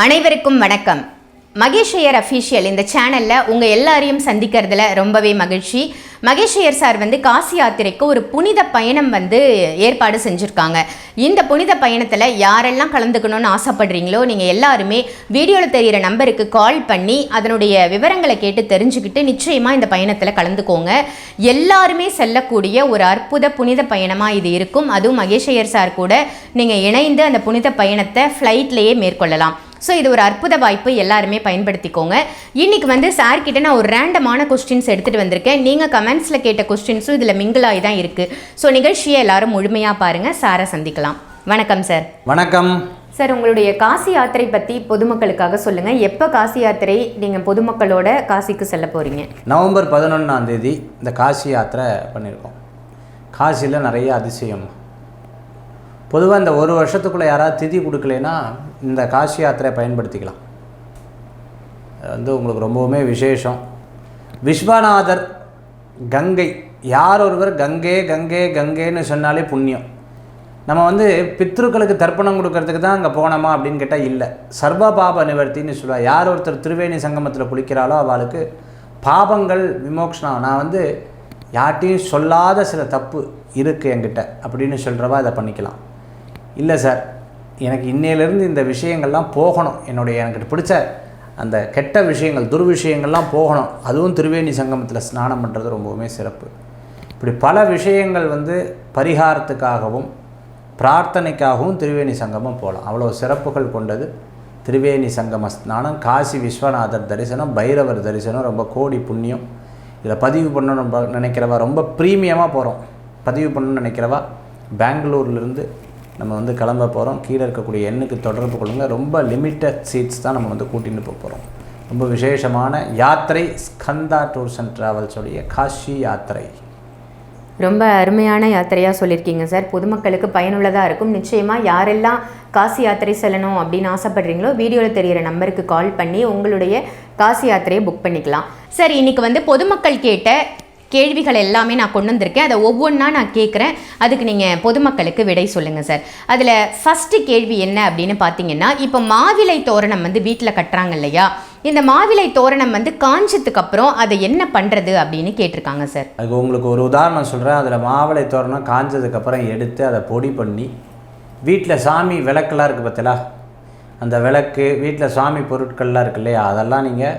அனைவருக்கும் வணக்கம். மகேஷ் ஐயர் அஃபீஷியல் இந்த சேனலில் உங்கள் எல்லாரையும் சந்திக்கிறதுல ரொம்பவே மகிழ்ச்சி. மகேஷ் ஐயர் சார் காசி யாத்திரைக்கு ஒரு புனித பயணம் ஏற்பாடு செஞ்சுருக்காங்க. இந்த புனித பயணத்தில் யாரெல்லாம் கலந்துக்கணும்னு ஆசைப்படுறீங்களோ நீங்கள் எல்லாருமே வீடியோவில் தெரிகிற நம்பருக்கு கால் பண்ணி அதனுடைய விவரங்களை கேட்டு தெரிஞ்சுக்கிட்டு நிச்சயமாக இந்த பயணத்தில் கலந்துக்கோங்க. எல்லாருமே செல்லக்கூடிய ஒரு அற்புத புனித பயணமாக இது இருக்கும். அதுவும் மகேஷ் ஐயர் சார் கூட நீங்கள் இணைந்து அந்த புனித பயணத்தை ஃப்ளைட்லேயே மேற்கொள்ளலாம். ஸோ இது ஒரு அற்புத வாய்ப்பு, எல்லாருமே பயன்படுத்திக்கோங்க. இன்றைக்கி சார்கிட்ட நான் ஒரு ரேண்டமான கொஸ்டின்ஸ் எடுத்துகிட்டு வந்திருக்கேன். நீங்கள் கமெண்ட்ஸில் கேட்ட கொஸ்டின்ஸும் இதில் மிங்கிளாகி தான் இருக்குது. ஸோ நிகழ்ச்சியை எல்லாரும் முழுமையாக பாருங்கள். சாரை சந்திக்கலாம். வணக்கம் சார். வணக்கம் சார். உங்களுடைய காசி யாத்திரை பற்றி பொதுமக்களுக்காக சொல்லுங்கள். எப்போ காசி யாத்திரை நீங்கள் பொதுமக்களோட காசிக்கு செல்ல போகிறீங்க? நவம்பர் 11 இந்த காசி யாத்திரை பண்ணியிருக்கோம். காசியில் நிறைய அதிசயம். பொதுவாக இந்த ஒரு வருஷத்துக்குள்ளே யாராவது திதி கொடுக்கலைன்னா இந்த காசி யாத்திரை பயன்படுத்திக்கலாம். உங்களுக்கு ரொம்பவுமே விசேஷம். விஸ்வநாதர், கங்கை, யார் ஒருவர் கங்கை கங்கை கங்கைன்னு சொன்னாலே புண்ணியம். நம்ம பித்ருக்களுக்கு தர்ப்பணம் கொடுக்கறதுக்கு தான் அங்கே போனோமா அப்படின்னு கேட்டால் இல்லை. சர்வ பாப நிவர்த்தின்னு சொல்லுவாள். யார் ஒருத்தர் திருவேணி சங்கமத்தில் குளிக்கிறாளோ அவளுக்கு பாபங்கள் விமோக்ஷனம். நான் யார்ட்டையும் சொல்லாத சில தப்பு இருக்குது என்கிட்ட அப்படின்னு சொல்கிறவா அதை பண்ணிக்கலாம். இல்லை சார், எனக்கு இன்னையிலேருந்து இந்த விஷயங்கள்லாம் போகணும், எனக்கு பிடிச்ச அந்த கெட்ட விஷயங்கள் துர்விஷயங்கள்லாம் போகணும், அதுவும் திருவேணி சங்கமத்தில் ஸ்நானம் பண்ணுறது ரொம்பவுமே சிறப்பு. இப்படி பல விஷயங்கள் பரிகாரத்துக்காகவும் பிரார்த்தனைக்காகவும் திருவேணி சங்கமம் போகலாம். அவ்வளோ சிறப்புகள் கொண்டது திருவேணி சங்கம ஸ்நானம். காசி விஸ்வநாதர் தரிசனம், பைரவர் தரிசனம் ரொம்ப கோடி புண்ணியம். இதில் பதிவு பண்ணணும்னு நினைக்கிறவா ரொம்ப ப்ரீமியமாக போகிறோம். பதிவு பண்ணணும்னு நினைக்கிறவா பெங்களூர்லேருந்து நம்ம கிளம்ப போகிறோம். கீழே இருக்கக்கூடிய எண்ணுக்கு தொடர்பு கொள்ளுங்கள். ரொம்ப லிமிட்டட் சீட்ஸ் தான் நம்ம கூட்டிகிட்டு போக போகிறோம். ரொம்ப விசேஷமான யாத்திரை ஸ்கந்தா டூர்ஸ் அண்ட் ட்ராவல்ஸோடைய காசி யாத்திரை. ரொம்ப அருமையான யாத்திரையாக சொல்லியிருக்கீங்க சார். பொதுமக்களுக்கு பயனுள்ளதாக இருக்கும். நிச்சயமாக யாரெல்லாம் காசி யாத்திரை செல்லணும் அப்படின்னு ஆசைப்படுறீங்களோ வீடியோவில் தெரிகிற நம்பருக்கு கால் பண்ணி உங்களுடைய காசி யாத்திரையை புக் பண்ணிக்கலாம். சார், இன்றைக்கி பொதுமக்கள் கேட்ட கேள்விகள் எல்லாமே நான் கொண்டு வந்திருக்கேன். அதை ஒவ்வொன்றா நான் கேட்குறேன். அதுக்கு நீங்கள் பொதுமக்களுக்கு விடை சொல்லுங்கள் சார். அதில் ஃபஸ்ட்டு கேள்வி என்ன அப்படின்னு பார்த்தீங்கன்னா, இப்போ மாவிலை தோரணம் வீட்டில் கட்டுறாங்க இல்லையா, இந்த மாவிலை தோரணம் காஞ்சதுக்கு அப்புறம் அதை என்ன பண்ணுறது அப்படின்னு கேட்டிருக்காங்க சார். அதுக்கு உங்களுக்கு ஒரு உதாரணம் சொல்கிறேன். அதில் மாவிலை தோரணம் காஞ்சதுக்கப்புறம் எடுத்து அதை பொடி பண்ணி வீட்டில் சாமி விளக்கெல்லாம் இருக்குது பார்த்தீங்களா, அந்த விளக்கு வீட்டில் சாமி பொருட்கள்லாம் இருக்கு இல்லையா, அதெல்லாம் நீங்கள்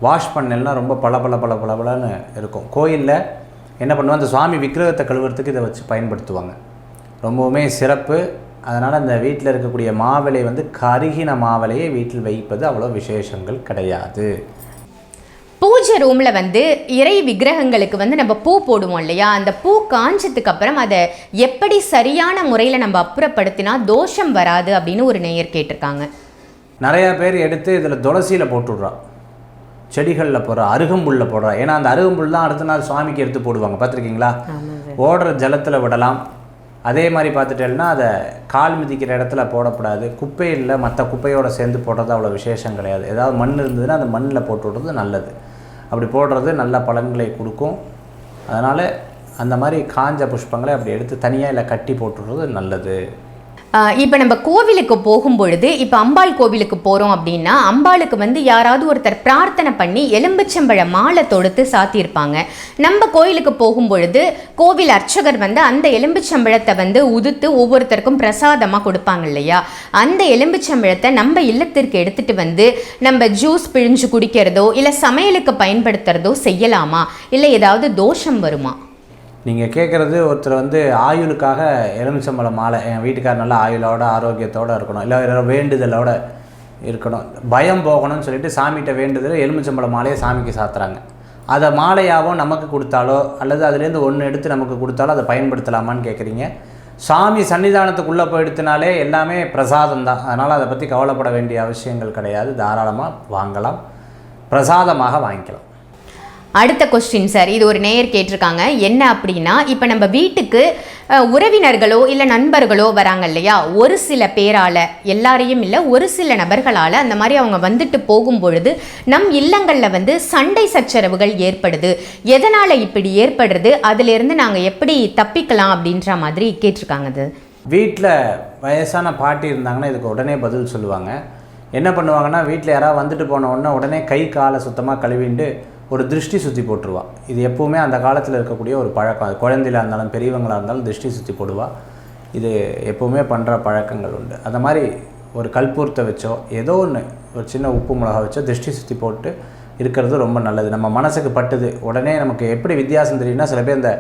வாஷ் பண்ணலாம். ரொம்ப பளபளன்னு இருக்கும். கோயிலில் என்ன பண்ணுவோம், அந்த சுவாமி விக்கிரகத்தை கழுவுறதுக்கு இதை வச்சு பயன்படுத்துவாங்க. ரொம்பவுமே சிறப்பு. அதனால் அந்த வீட்டில் இருக்கக்கூடிய மாவிலை கருகின மாவிலையை வீட்டில் வைப்பது அவ்வளோ விசேஷங்கள் கிடையாது. பூஜை ரூமில் இறை விக்கிரகங்களுக்கு நம்ம பூ போடுவோம் இல்லையா, அந்த பூ காஞ்சதுக்கு அப்புறம் அதை எப்படி சரியான முறையில் நம்ம அப்புறப்படுத்தினா தோஷம் வராது அப்படின்னு ஒரு நேயர் கேட்டிருக்காங்க. நிறையா பேர் எடுத்து இதில் துளசியில் போட்டுடுறா, செடிகளில் போடுறா, அருகம்புல்லில் போடுறா. ஏன்னா அந்த அருகம்புல் தான் அடுத்த நாள் சுவாமிக்கு எடுத்து போடுவாங்க. பார்த்துருக்கீங்களா? ஓடுற ஜலத்தில் விடலாம். அதே மாதிரி பார்த்துட்டேன்னா அதை கால் மிதிக்கிற இடத்துல போடக்கூடாது. குப்பையில் மற்ற குப்பையோடு சேர்ந்து போடுறது அவ்வளோ விசேஷம் கிடையாது. ஏதாவது மண் இருந்ததுன்னா அந்த மண்ணில் போட்டு விடுறது நல்லது. அப்படி போடுறது நல்ல பலன்களை கொடுக்கும். அதனால் அந்த மாதிரி காஞ்ச புஷ்பங்களை அப்படி எடுத்து தனியாக இல்லை கட்டி போட்டுடுறது நல்லது. இப்போ நம்ம கோவிலுக்கு போகும்பொழுது, இப்போ அம்பாள் கோவிலுக்கு போகிறோம் அப்படின்னா அம்பாளுக்கு யாராவது ஒருத்தர் பிரார்த்தனை பண்ணி எலும்பிச்சம்பழ மாலை தொடுத்து சாத்தியிருப்பாங்க. நம்ம கோயிலுக்கு போகும்பொழுது கோவில் அர்ச்சகர் அந்த எலும்பிச்சம்பழத்தை உதுத்து ஒவ்வொருத்தருக்கும் பிரசாதமாக கொடுப்பாங்க இல்லையா, அந்த எலும்பிச்சம்பழத்தை நம்ம இல்லத்திற்கு எடுத்துகிட்டு நம்ம ஜூஸ் பிழிஞ்சு குடிக்கிறதோ இல்லை சமையலுக்கு பயன்படுத்துகிறதோ செய்யலாமா, இல்லை ஏதாவது தோஷம் வருமா? நீங்கள் கேட்குறது ஒருத்தர் ஆயுளுக்காக எலுமிச்சம்பழம் மாலை, என் வீட்டுக்கார் நல்லா ஆயுளோட ஆரோக்கியத்தோடு இருக்கணும், இல்லை வேண்டுதலோடு இருக்கணும், பயம் போகணும்னு சொல்லிட்டு சாமிகிட்ட வேண்டுதல் எலுமிச்சம்பழம் மாலையை சாமிக்கு சாத்துறாங்க. அதை மாலையாவோ நமக்கு கொடுத்தாலோ அல்லது அதுலேருந்து ஒன்று எடுத்து நமக்கு கொடுத்தாலோ அதை பயன்படுத்தலாமான்னு கேட்குறீங்க. சாமி சன்னிதானத்துக்குள்ளே போயிடுத்தினாலே எல்லாமே பிரசாதம் தான். அதனால் அதை பற்றி கவலைப்பட வேண்டிய அவசியங்கள் கிடையாது. தாராளமாக வாங்கலாம், பிரசாதமாக வாங்கிக்கலாம். அடுத்த கொஸ்டின் சார், இது ஒரு நேயர் கேட்டிருக்காங்க. என்ன அப்படின்னா, இப்போ நம்ம வீட்டுக்கு உறவினர்களோ இல்லை நண்பர்களோ வராங்க இல்லையா, ஒரு சில பேரால், எல்லாரையும் இல்லை ஒரு சில நபர்களால் அந்த மாதிரி அவங்க வந்துட்டு போகும்பொழுது நம் இல்லங்களில் சண்டை சச்சரவுகள் ஏற்படுது. எதனால் இப்படி ஏற்படுறது, அதிலிருந்து நாங்கள் எப்படி தப்பிக்கலாம் அப்படின்ற மாதிரி கேட்டிருக்காங்க. அது வீட்டில் வயசான பாட்டி இருந்தாங்கன்னா இதுக்கு உடனே பதில் சொல்லுவாங்க. என்ன பண்ணுவாங்கன்னா, வீட்டில் யாராவது வந்துட்டு போன உடனே கை காலை சுத்தமாக கழுவிண்டு ஒரு திருஷ்டி சுற்றி போட்டுருவா. இது எப்போவுமே அந்த காலத்தில் இருக்கக்கூடிய ஒரு பழக்கம். அது குழந்தையில இருந்தாலும் பெரியவங்களாக இருந்தாலும் திருஷ்டி சுற்றி போடுவா. இது எப்போவுமே பண்ணுற பழக்கங்கள் உண்டு. அந்த மாதிரி ஒரு கற்பூரத்தை வச்சோ ஏதோ ஒன்று ஒரு சின்ன உப்பு மிளகா வச்சோ திருஷ்டி சுற்றி போட்டு இருக்கிறது ரொம்ப நல்லது. நம்ம மனசுக்கு பட்டுது உடனே நமக்கு எப்படி வித்தியாசம் தெரியும்னா, சில பேர் இந்த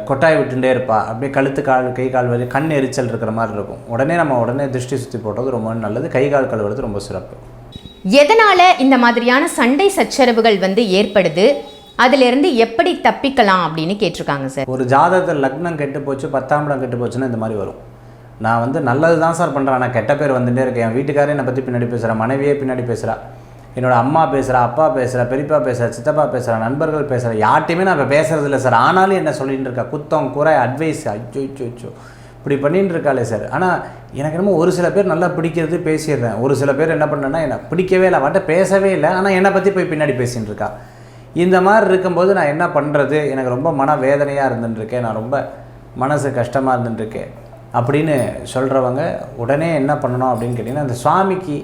கொட்டாய் விட்டுட்டே இருப்பா, அப்படியே கழுத்து கால் கை கால் வலி கண் எரிச்சல் இருக்கிற மாதிரி இருக்கும். உடனே திருஷ்டி சுற்றி போடுறது ரொம்ப நல்லது. கை கால் கழுவுறது ரொம்ப சிறப்பு. எதனால இந்த மாதிரியான சண்டை சச்சரவுகள் வந்து ஏற்படுது, அதிலிருந்து எப்படி தப்பிக்கலாம் அப்படின்னு கேட்டிருக்காங்க சார். ஒரு ஜாதகத்தில் லக்னம் கெட்டு போச்சு, 10ஆம் இடம் கெட்டு போச்சுன்னா இந்த மாதிரி வரும். நான் வந்து நல்லது தான் சார் பண்ணுறேன், ஆனால் கெட்ட பேர் வந்துட்டே இருக்கேன். என் வீட்டுக்காரே என்னை பற்றி பின்னாடி பேசுகிறா, மனைவியே பின்னாடி பேசுகிறா, என்னோடய அம்மா பேசுகிறா, அப்பா பேசுகிறா, பெரியப்பா பேசுகிறா, சித்தப்பா பேசுகிறா, நண்பர்கள் பேசுகிறா, யார்ட்டையுமே நான் இப்போ பேசுகிறது இல்லை சார். ஆனாலும் என்ன சொல்லிட்டு இருக்கா, குத்தம் குறை அட்வைஸ், அச்சோ இப்படி பண்ணிட்டு இருக்காளே சார். ஆனால் எனக்கு என்னமோ ஒரு சில பேர் நல்லா பிடிக்கிறது பேசிடுறேன், ஒரு சில பேர் என்ன பண்ணுறேன்னா என்னை பிடிக்கவே இல்லை, அவன்கிட்ட பேசவே இல்லை, ஆனால் என்னை பற்றி போய் பின்னாடி பேசின்னு இருக்கா. இந்த மாதிரி இருக்கும்போது நான் என்ன பண்ணுறது, எனக்கு ரொம்ப மன வேதனையாக இருந்துட்டுருக்கேன், நான் ரொம்ப மனசு கஷ்டமாக இருந்துட்டுருக்கேன் அப்படின்னு சொல்கிறவங்க உடனே என்ன பண்ணணும் அப்படின்னு கேட்டிங்கன்னா, அந்த சுவாமிக்கு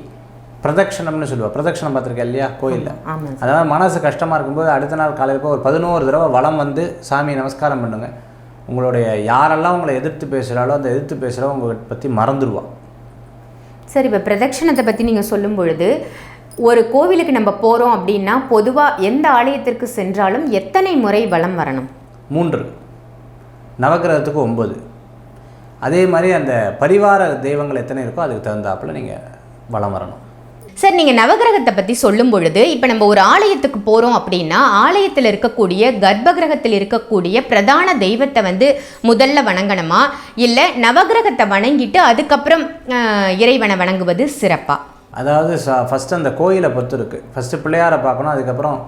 பிரதட்சணம்னு சொல்லுவாள். பிரதட்சணம் பார்த்துருக்கேன் இல்லையா கோயிலில். அதாவது மனசு கஷ்டமாக இருக்கும்போது அடுத்த நாள் காலையில் போய் ஒரு 11 தடவை வலம் வந்து சாமி நமஸ்காரம் பண்ணுங்க. உங்களுடைய யாரெல்லாம் உங்களை எதிர்த்து பேசுகிறாலோ அந்த எதிர்த்து பேசுகிறவங்க உங்களை பற்றி மறந்துடுவான். சரி, இப்போ பிரதட்சணத்தை பற்றி நீங்கள் சொல்லும் பொழுது, ஒரு கோவிலுக்கு நம்ம போகிறோம் அப்படின்னா பொதுவாக எந்த ஆலயத்திற்கு சென்றாலும் எத்தனை முறை வலம் வரணும்? 3, நவக்கிரகத்துக்கு 9. அதே மாதிரி அந்த பரிவார தெய்வங்கள் எத்தனை இருக்கோ அதுக்கு தகுந்தாப்பில் நீங்கள் வலம் வரணும். சார், நீங்கள் நவகிரகத்தை பற்றி சொல்லும் பொழுது, இப்போ நம்ம ஒரு ஆலயத்துக்கு போகிறோம் அப்படின்னா ஆலயத்தில் இருக்கக்கூடிய கர்ப்பகிரகத்தில் இருக்கக்கூடிய பிரதான தெய்வத்தை வந்து முதல்ல வணங்கணுமா, இல்லை நவகிரகத்தை வணங்கிட்டு அதுக்கப்புறம் இறைவனை வணங்குவது சிறப்பா? அதாவது ஃபஸ்ட்டு அந்த கோயிலை பொறுத்து இருக்குது. ஃபஸ்ட்டு பிள்ளையாரை பார்க்கணும், அதுக்கப்புறம்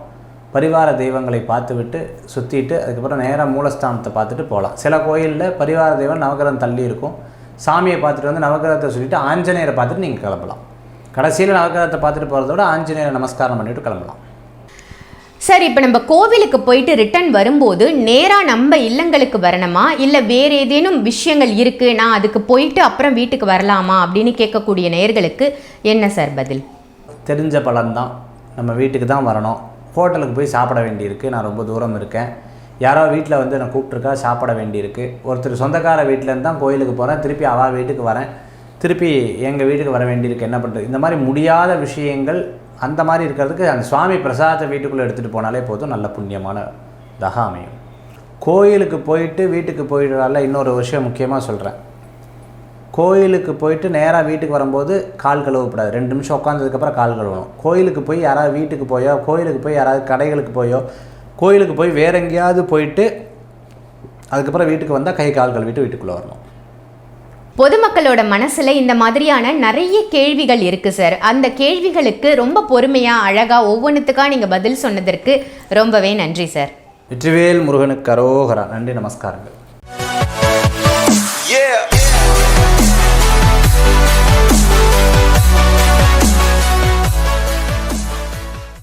பரிவார தெய்வங்களை பார்த்து விட்டு சுற்றிட்டு அதுக்கப்புறம் நேராக மூலஸ்தானத்தை பார்த்துட்டு போகலாம். சில கோயிலில் பரிவார தெய்வம் நவகிரகம் தள்ளி இருக்கும். சாமியை பார்த்துட்டு வந்து நவகிரகத்தை சொல்லிவிட்டு ஆஞ்சநேயரை பார்த்துட்டு நீங்கள் கிளம்பலாம். கடைசியில் நவகிரகத்தை பார்த்துட்டு போகிறத விட ஆஞ்சநேயரை நமஸ்காரம் பண்ணிவிட்டு கிளம்பலாம். சார், இப்போ நம்ம கோவிலுக்கு போயிட்டு ரிட்டர்ன் வரும்போது நேராக நம்ம இல்லங்களுக்கு வரணுமா, இல்லை வேறு ஏதேனும் விஷயங்கள் இருக்குது நான் அதுக்கு போயிட்டு அப்புறம் வீட்டுக்கு வரலாமா அப்படின்னு கேட்கக்கூடிய நேயர்களுக்கு என்ன சார் பதில்? தெரிஞ்ச பலன்தான், நம்ம வீட்டுக்கு தான் வரணும். ஹோட்டலுக்கு போய் சாப்பிட வேண்டியிருக்கு, நான் ரொம்ப தூரம் இருக்கேன், யாரோ வீட்டில் வந்து நான் கூப்பிட்ருக்கா சாப்பிட வேண்டியிருக்கு, ஒருத்தர் சொந்தக்கார வீட்டிலேருந்து தான் கோயிலுக்கு போகிறேன், திருப்பி அவள் வீட்டுக்கு வரேன், திருப்பி எங்கள் வீட்டுக்கு வர வேண்டியிருக்கு, என்ன பண்ணுறது, இந்த மாதிரி முடியாத விஷயங்கள் அந்த மாதிரி இருக்கிறதுக்கு அந்த சுவாமி பிரசாதத்தை வீட்டுக்குள்ளே எடுத்துகிட்டு போனாலே போதும், நல்ல புண்ணியமான தக அமையும். கோயிலுக்கு போயிட்டு வீட்டுக்கு போயிடுறால இன்னொரு விஷயம் முக்கியமாக சொல்கிறேன். கோயிலுக்கு போயிட்டு நேராக வீட்டுக்கு வரும்போது கால் கழுவக்கூடாது. 2 நிமிஷம் உட்காந்ததுக்கப்புறம் கால் கழுவணும். கோயிலுக்கு போய் யாராவது வீட்டுக்கு போயோ, கோயிலுக்கு போய் யாராவது கடைகளுக்கு போயோ, கோயிலுக்கு போய் வேற எங்கேயாவது போயிட்டு அதுக்கப்புறம் வீட்டுக்கு வந்தால் கை கால் கழுவிட்டு வீட்டுக்குள்ளே வரணும். பொதுமக்களோட மனசில் இந்த மாதிரியான நிறைய கேள்விகள் இருக்குது சார். அந்த கேள்விகளுக்கு ரொம்ப பொறுமையாக அழகாக ஒவ்வொன்றுத்துக்காக நீங்கள் பதில் சொன்னதற்கு ரொம்பவே நன்றி சார். வெற்றிவேல் முருகனுக்கு அரோகரா. நன்றி, நமஸ்காரங்கள்.